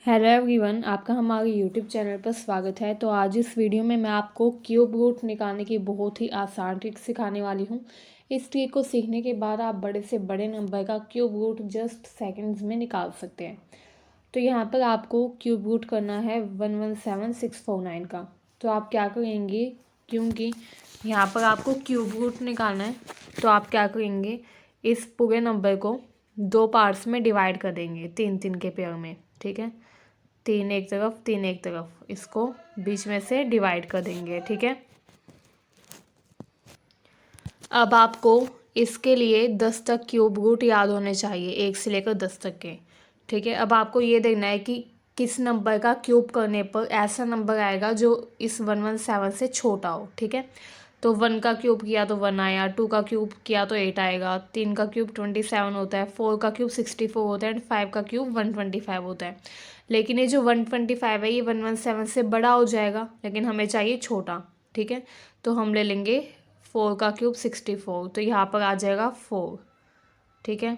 Hello everyone, आपका हमारे YouTube channel पर स्वागत है। तो आज इस वीडियो में मैं आपको क्यूब रूट निकालने की बहुत ही आसान ट्रिक सिखाने वाली हूँ। इस ट्रिक को सीखने के बाद आप बड़े से बड़े नंबर का क्यूब रूट जस्ट सेकंड्स में निकाल सकते हैं। तो यहाँ पर आपको क्यूब रूट करना है 117649 का। तो आप क्या करेंगे, क्योंकि यहाँ पर आपको क्यूब रूट निकालना है, तो आप क्या करेंगे, इस पूरे नंबर को दो पार्ट्स में डिवाइड कर देंगे, 3 3 के पेयर में। ठीक है, 3 एक तरफ 3 एक तरफ, इसको बीच में से डिवाइड कर देंगे। ठीक है, अब आपको इसके लिए 10 तक क्यूब रूट याद होने चाहिए, 1 से लेकर 10 तक के। ठीक है, अब आपको ये देखना है कि किस नंबर का क्यूब करने पर ऐसा नंबर आएगा जो इस 117 से छोटा हो। ठीक है, तो 1 का क्यूब किया तो 1 आया, 2 का क्यूब किया तो 8 आएगा, 3 का क्यूब 27 होता है, 4 का क्यूब 64 होता है एंड 5 का क्यूब 125 होता है। लेकिन ये जो 125 है ये 117 से बड़ा हो जाएगा, लेकिन हमें चाहिए छोटा। ठीक है, तो हम ले लेंगे 4 का क्यूब 64, तो यहाँ पर आ जाएगा 4। ठीक है,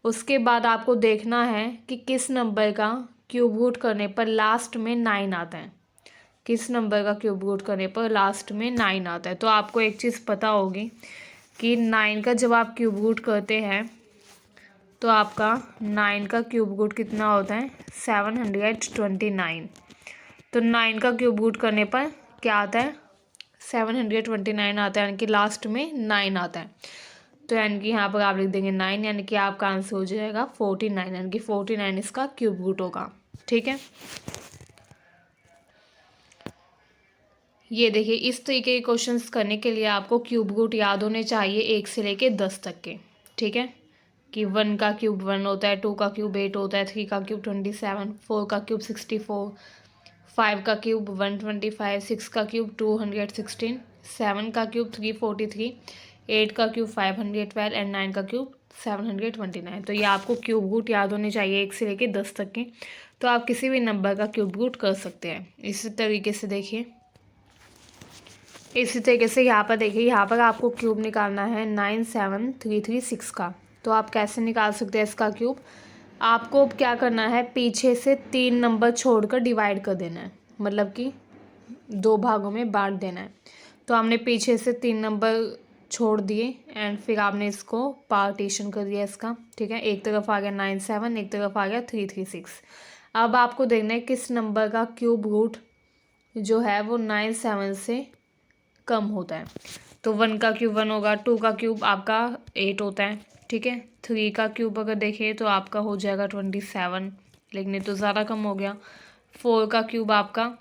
उसके बाद आपको देखना है कि किस नंबर का क्यूब रूट करने पर लास्ट में 9 आता है। किस नंबर का क्यूब रूट करने पर लास्ट में 9 आता है। तो आपको एक चीज़ पता होगी कि 9 का जब आप क्यूब रूट करते हैं तो आपका 9 का क्यूब रूट कितना होता है, 729। तो 9 का क्यूब रूट करने पर क्या आता है, 729 आता है, यानी कि लास्ट में 9 आता है। तो यानी कि यहाँ पर आप लिख देंगे 9, यानी कि आपका आंसर हो जाएगा 49, यानी कि 49 इसका क्यूब रूट होगा। ठीक है, ये देखिए, इस तरीके के क्वेश्चंस करने के लिए आपको क्यूब रूट याद होने चाहिए 1 से लेके 10 तक के। ठीक है, कि 1 का क्यूब 1 होता है, 2 का क्यूब 8 होता है, 3 का क्यूब 27, 4 का क्यूब 64, 5 का क्यूब 125, 6 का क्यूब 216, 7 का क्यूब 343, 8 का क्यूब 512 एंड 9 का क्यूब 729। तो ये आपको क्यूब रूट याद होने चाहिए 1 से लेके 10 तक के। तो आप किसी भी नंबर का क्यूब रूट कर सकते हैं इसी तरीके से। देखिए, इसी तरीके से यहाँ पर देखिए, यहाँ पर आपको क्यूब निकालना है 97336 का। तो आप कैसे निकाल सकते हैं इसका क्यूब, आपको क्या करना है, पीछे से 3 नंबर छोड़कर डिवाइड कर देना है, मतलब कि 2 भागों में बांट देना है। तो हमने पीछे से 3 नंबर छोड़ दिए एंड फिर आपने इसको पार्टीशन कर दिया इसका। ठीक है, एक तरफ आ गया 97, एक तरफ आ गया 336। अब आपको देखना है किस नंबर का क्यूब रूट जो है वो 97 से कम होता है। तो 1 का क्यूब 1 होगा, 2 का क्यूब आपका 8 होता है। ठीक है, 3 का क्यूब अगर देखें तो आपका हो जाएगा 27, लेकिन ये तो ज़्यादा कम हो गया। 4 का क्यूब आपका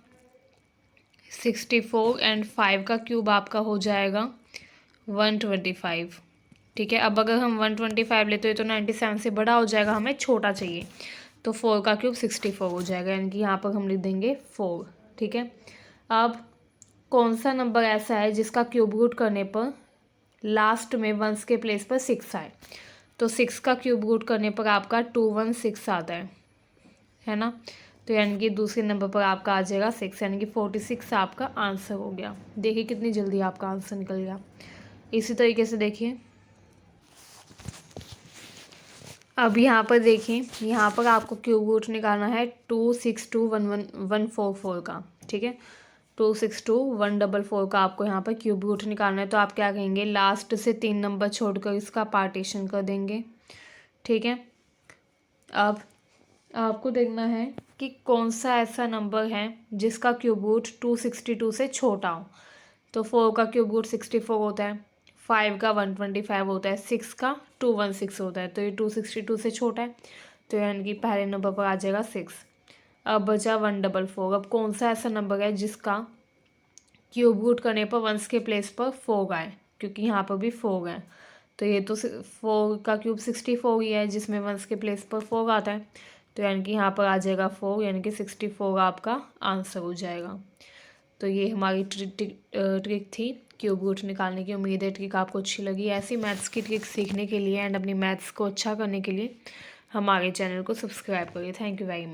64 एंड 5 का क्यूब आपका हो जाएगा 125। ठीक है, अब अगर हम 125 लेते हैं तो 97 से बड़ा हो जाएगा, हमें छोटा चाहिए, तो 4 का क्यूब 64 हो जाएगा, यानी कि यहाँ पर हम लिख देंगे 4। ठीक है, अब कौन सा नंबर ऐसा है जिसका क्यूब रूट करने पर लास्ट में 1s के प्लेस पर 6 आए। तो 6 का क्यूब रूट करने पर आपका 216 आता है ना। तो यानी कि दूसरे नंबर पर आपका आ जाएगा 6, यानी कि 46 आपका आंसर हो गया। देखिए कितनी जल्दी आपका आंसर निकल गया। इसी तरीके से देखिए, अब यहाँ पर देखिए, यहाँ पर आपको क्यूब रूट निकालना है 2621144 का। ठीक है, 2621144 का आपको यहाँ पर क्यूब रूट निकालना है। तो आप क्या कहेंगे, लास्ट से 3 नंबर छोड़कर इसका पार्टीशन कर देंगे। ठीक है, अब आपको देखना है कि कौन सा ऐसा नंबर है जिसका क्यूब रूट 262 से छोटा हो। तो 4 का क्यूब रूट 64 होता है, 5 का 125 होता है, 6 का 216 होता है, तो ये 262 से छोटा है, तो यानी कि पहले नंबर पर आ जाएगा 6। अब बचा 144। अब कौन सा ऐसा नंबर है जिसका क्यूब रूट करने पर 1s के प्लेस पर 4 आए, क्योंकि यहाँ पर भी 4 है, तो ये तो 4 का क्यूब 64 ही है जिसमें 1s के प्लेस पर 4 आता है, तो यानी कि यहाँ पर आ जाएगा 4, यानी कि 64 आपका आंसर हो जाएगा। तो ये हमारी ट्रिक थी क्यूब रूट निकालने की। उम्मीद है ट्रिक आपको अच्छी लगी। ऐसी मैथ्स की ट्रिक सीखने के लिए एंड अपनी मैथ्स को अच्छा करने के लिए हमारे चैनल को सब्सक्राइब करिए। Thank you very much.